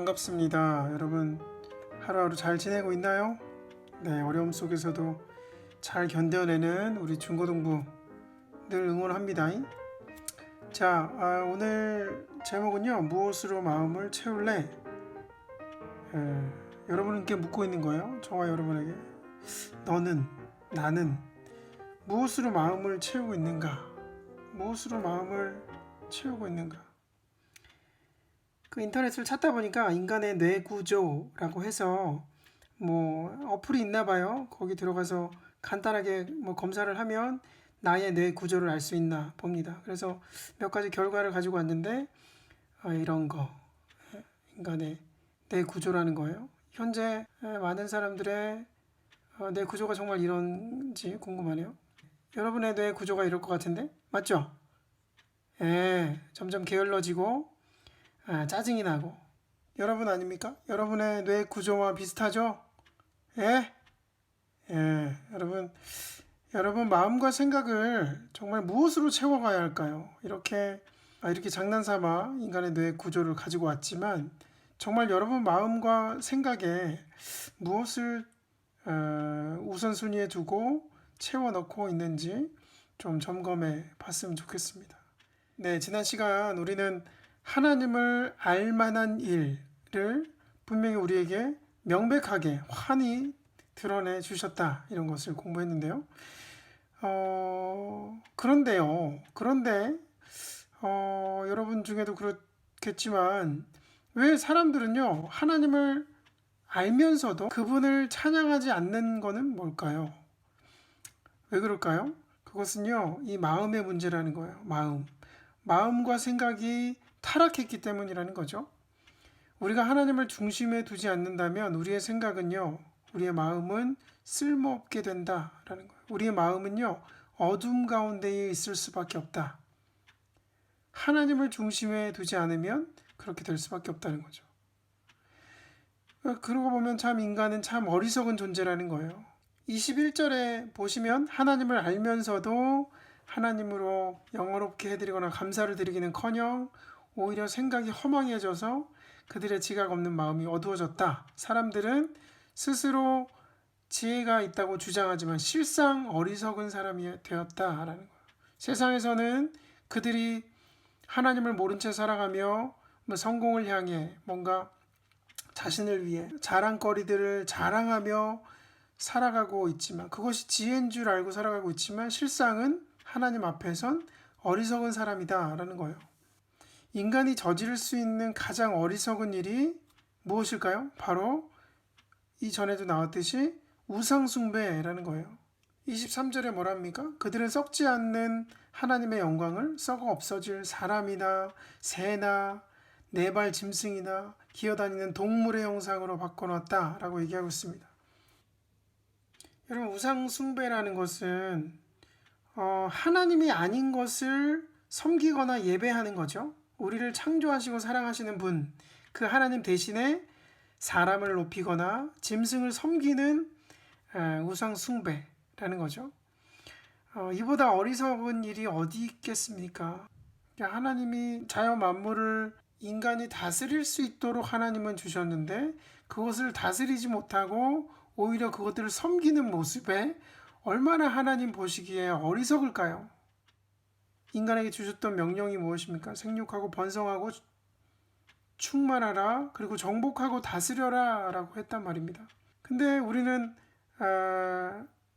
반갑습니다. 여러분 하루하루 잘 지내고 있나요? 네, 어려움 속에서도 잘 견뎌내는 우리 중고등부 늘 응원합니다. 자, 오늘 제목은요, 무엇으로 마음을 채울래? 여러분께 묻고 있는 거예요. 저와 여러분에게. 나는 무엇으로 마음을 채우고 있는가? 무엇으로 마음을 채우고 있는가? 그 인터넷을 찾다 보니까 인간의 뇌 구조라고 해서 어플이 있나 봐요. 거기 들어가서 간단하게 검사를 하면 나의 뇌 구조를 알 수 있나 봅니다. 그래서 몇 가지 결과를 가지고 왔는데 이런 거 인간의 뇌 구조라는 거예요. 현재 많은 사람들의 뇌 구조가 정말 이런지 궁금하네요. 여러분의 뇌 구조가 이럴 것 같은데 맞죠? 점점 게을러지고 짜증이 나고. 여러분 아닙니까? 여러분의 뇌 구조와 비슷하죠? 여러분 마음과 생각을 정말 무엇으로 채워가야 할까요? 이렇게 장난삼아 인간의 뇌 구조를 가지고 왔지만 정말 여러분 마음과 생각에 무엇을 우선순위에 두고 채워넣고 있는지 좀 점검해 봤으면 좋겠습니다. 네, 지난 시간 우리는 하나님을 알 만한 일을 분명히 우리에게 명백하게 환히 드러내 주셨다, 이런 것을 공부했는데요. 그런데 여러분 중에도 그렇겠지만 왜 사람들은요 하나님을 알면서도 그분을 찬양하지 않는 것은 뭘까요? 왜 그럴까요? 그것은요 이 마음의 문제라는 거예요. 마음과 생각이 타락했기 때문이라는 거죠. 우리가 하나님을 중심에 두지 않는다면 우리의 생각은요, 우리의 마음은 쓸모없게 된다라는 거예요. 우리의 마음은요, 어둠 가운데에 있을 수밖에 없다. 하나님을 중심에 두지 않으면 그렇게 될 수밖에 없다는 거죠. 그러고 보면 참 인간은 참 어리석은 존재라는 거예요. 21절에 보시면 하나님을 알면서도 하나님으로 영어롭게 해드리거나 감사를 드리기는커녕 오히려 생각이 허망해져서 그들의 지각 없는 마음이 어두워졌다. 사람들은 스스로 지혜가 있다고 주장하지만 실상 어리석은 사람이 되었다라는 거예요. 세상에서는 그들이 하나님을 모른 채 살아가며 성공을 향해 뭔가 자신을 위해 자랑거리들을 자랑하며 살아가고 있지만, 그것이 지혜인 줄 알고 살아가고 있지만 실상은 하나님 앞에선 어리석은 사람이다라는 거예요. 인간이 저지를 수 있는 가장 어리석은 일이 무엇일까요? 바로 이전에도 나왔듯이 우상숭배라는 거예요. 23절에 뭐랍니까? 그들은 썩지 않는 하나님의 영광을 썩어 없어질 사람이나 새나 네 발 짐승이나 기어다니는 동물의 형상으로 바꿔놨다라고 얘기하고 있습니다. 여러분, 우상숭배라는 것은 하나님이 아닌 것을 섬기거나 예배하는 거죠. 우리를 창조하시고 사랑하시는 분, 그 하나님 대신에 사람을 높이거나 짐승을 섬기는 우상 숭배라는 거죠. 이보다 어리석은 일이 어디 있겠습니까? 하나님이 자연 만물을 인간이 다스릴 수 있도록 하나님은 주셨는데 그것을 다스리지 못하고 오히려 그것들을 섬기는 모습에 얼마나 하나님 보시기에 어리석을까요? 인간에게 주셨던 명령이 무엇입니까? 생육하고 번성하고 충만하라, 그리고 정복하고 다스려라 라고 했단 말입니다. 근데 우리는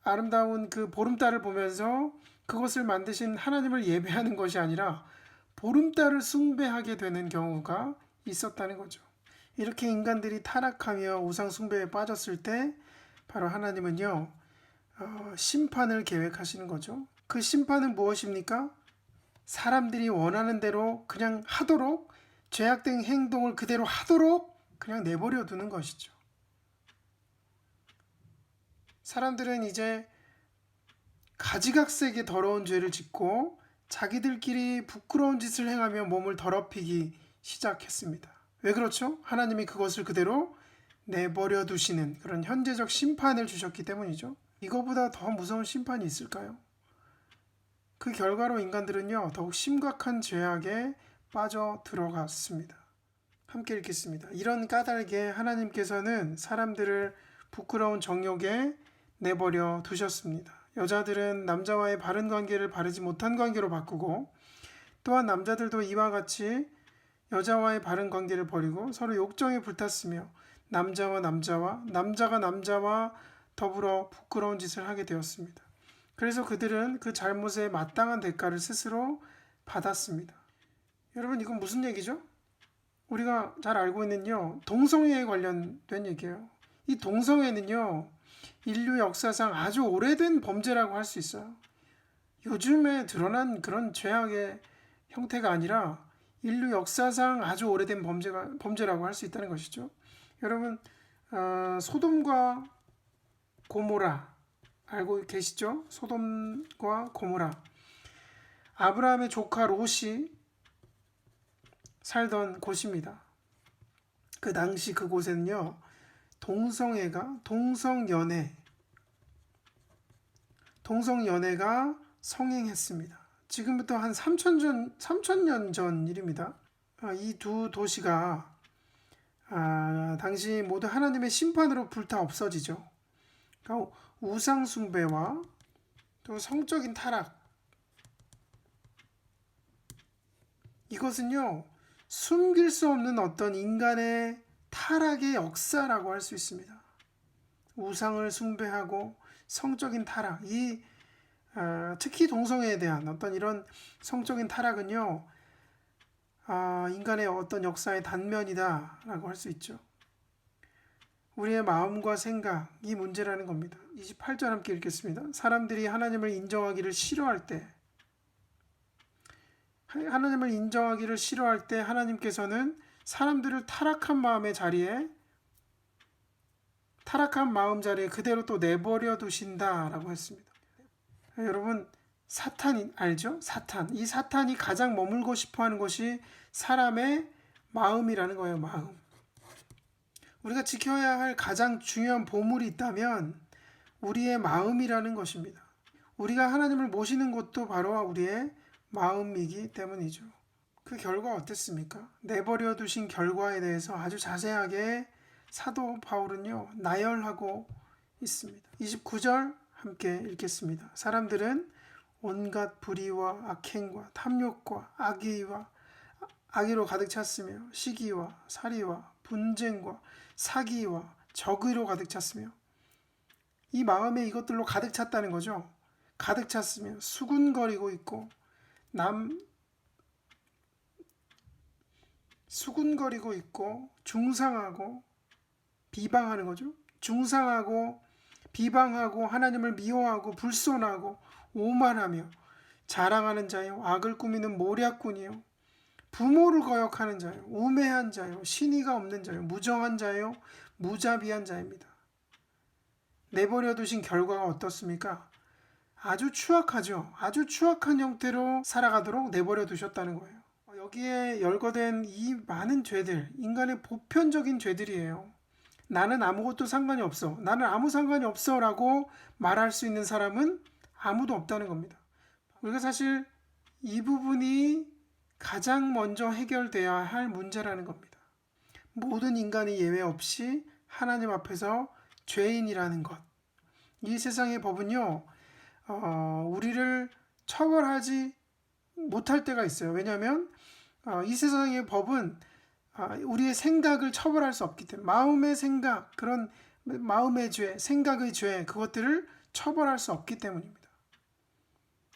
아름다운 그 보름달을 보면서 그것을 만드신 하나님을 예배하는 것이 아니라 보름달을 숭배하게 되는 경우가 있었다는 거죠. 이렇게 인간들이 타락하며 우상 숭배에 빠졌을 때 바로 하나님은요 심판을 계획하시는 거죠. 그 심판은 무엇입니까? 사람들이 원하는 대로 그냥 하도록, 죄악된 행동을 그대로 하도록 그냥 내버려 두는 것이죠. 사람들은 이제 가지각색의 더러운 죄를 짓고 자기들끼리 부끄러운 짓을 행하며 몸을 더럽히기 시작했습니다. 왜 그렇죠? 하나님이 그것을 그대로 내버려 두시는 그런 현재적 심판을 주셨기 때문이죠. 이거보다 더 무서운 심판이 있을까요? 그 결과로 인간들은요 더욱 심각한 죄악에 빠져 들어갔습니다. 함께 읽겠습니다. 이런 까닭에 하나님께서는 사람들을 부끄러운 정욕에 내버려 두셨습니다. 여자들은 남자와의 바른 관계를 바르지 못한 관계로 바꾸고, 또한 남자들도 이와 같이 여자와의 바른 관계를 버리고 서로 욕정에 불탔으며 남자가 남자와 더불어 부끄러운 짓을 하게 되었습니다. 그래서 그들은 그 잘못에 마땅한 대가를 스스로 받았습니다. 여러분, 이건 무슨 얘기죠? 우리가 잘 알고 있는요, 동성애에 관련된 얘기예요. 이 동성애는요, 인류 역사상 아주 오래된 범죄라고 할 수 있어요. 요즘에 드러난 그런 죄악의 형태가 아니라 인류 역사상 아주 오래된 범죄라고 할 수 있다는 것이죠. 여러분, 소돔과 고모라 알고 계시죠? 소돔과 고모라. 아브라함의 조카 롯이 살던 곳입니다. 그 당시 그곳에는요, 동성연애가 성행했습니다. 지금부터 한 3,000년 전 일입니다. 이 두 도시가 당시 모두 하나님의 심판으로 불타 없어지죠. 그러니까 우상 숭배와 또 성적인 타락, 이것은요, 숨길 수 없는 어떤 인간의 타락의 역사라고 할 수 있습니다. 우상을 숭배하고 성적인 타락, 특히 동성애에 대한 어떤 이런 성적인 타락은요, 인간의 어떤 역사의 단면이다라고 할 수 있죠. 우리의 마음과 생각이 문제라는 겁니다. 28절 함께 읽겠습니다. 사람들이 하나님을 인정하기를 싫어할 때 하나님께서는 사람들을 타락한 마음 자리에 그대로 또 내버려 두신다라고 했습니다. 여러분, 사탄 알죠? 이 사탄이 가장 머물고 싶어하는 것이 사람의 마음이라는 거예요. 마음. 우리가 지켜야 할 가장 중요한 보물이 있다면 우리의 마음이라는 것입니다. 우리가 하나님을 모시는 것도 바로 우리의 마음이기 때문이죠. 그 결과 어땠습니까? 내버려 두신 결과에 대해서 아주 자세하게 사도 바울은요, 나열하고 있습니다. 29절 함께 읽겠습니다. 사람들은 온갖 불의와 악행과 탐욕과 악의로 가득 찼으며 시기와 살이와 분쟁과 사기와 적의로 가득 찼으며, 이 마음에 이것들로 가득 찼다는 거죠. 가득 찼으며 수군거리고 있고 중상하고 비방하는 거죠. 중상하고 비방하고 하나님을 미워하고 불손하고 오만하며 자랑하는 자요, 악을 꾸미는 모략꾼이요, 부모를 거역하는 자요, 우매한 자요, 신의가 없는 자요, 무정한 자요, 무자비한 자입니다. 내버려 두신 결과가 어떻습니까? 아주 추악하죠. 아주 추악한 형태로 살아가도록 내버려 두셨다는 거예요. 여기에 열거된 이 많은 죄들, 인간의 보편적인 죄들이에요. 나는 아무것도 상관이 없어, 나는 아무 상관이 없어 라고 말할 수 있는 사람은 아무도 없다는 겁니다. 우리가 사실 이 부분이 가장 먼저 해결돼야 할 문제라는 겁니다. 모든 인간이 예외 없이 하나님 앞에서 죄인이라는 것. 이 세상의 법은요, 우리를 처벌하지 못할 때가 있어요. 왜냐하면 이 세상의 법은 우리의 생각을 처벌할 수 없기 때문에, 마음의 생각, 그런 마음의 죄, 생각의 죄, 그것들을 처벌할 수 없기 때문입니다.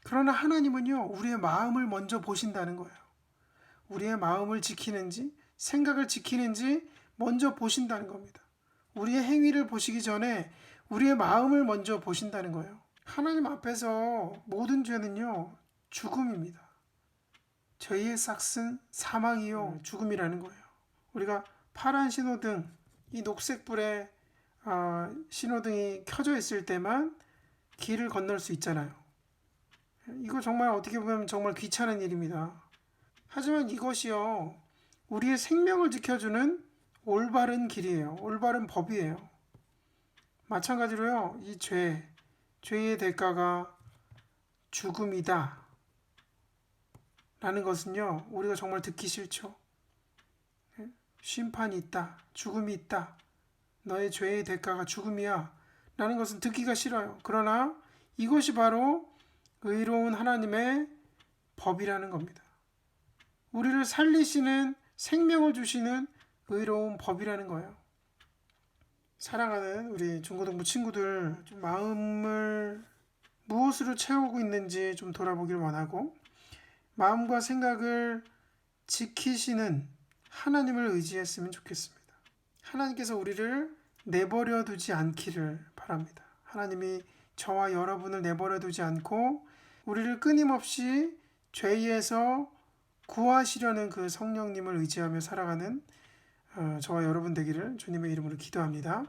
그러나 하나님은요, 우리의 마음을 먼저 보신다는 거예요. 우리의 마음을 지키는지, 생각을 지키는지 먼저 보신다는 겁니다. 우리의 행위를 보시기 전에 우리의 마음을 먼저 보신다는 거예요. 하나님 앞에서 모든 죄는요, 죽음입니다. 죄의 삭은 사망이요, 죽음이라는 거예요. 우리가 파란 신호등, 이 녹색불에 신호등이 켜져 있을 때만 길을 건널 수 있잖아요. 이거 정말 어떻게 보면 정말 귀찮은 일입니다. 하지만 이것이요, 우리의 생명을 지켜주는 올바른 길이에요. 올바른 법이에요. 마찬가지로요, 이 죄의 대가가 죽음이다 라는 것은요, 우리가 정말 듣기 싫죠. 심판이 있다. 죽음이 있다. 너의 죄의 대가가 죽음이야. 라는 것은 듣기가 싫어요. 그러나 이것이 바로 의로운 하나님의 법이라는 겁니다. 우리를 살리시는 생명을 주시는 의로운 법이라는 거예요. 사랑하는 우리 중고등부 친구들, 좀 마음을 무엇으로 채우고 있는지 좀 돌아보길 원하고, 마음과 생각을 지키시는 하나님을 의지했으면 좋겠습니다. 하나님께서 우리를 내버려 두지 않기를 바랍니다. 하나님이 저와 여러분을 내버려 두지 않고 우리를 끊임없이 죄에서 구하시려는 그 성령님을 의지하며 살아가는 저와 여러분 되기를 주님의 이름으로 기도합니다.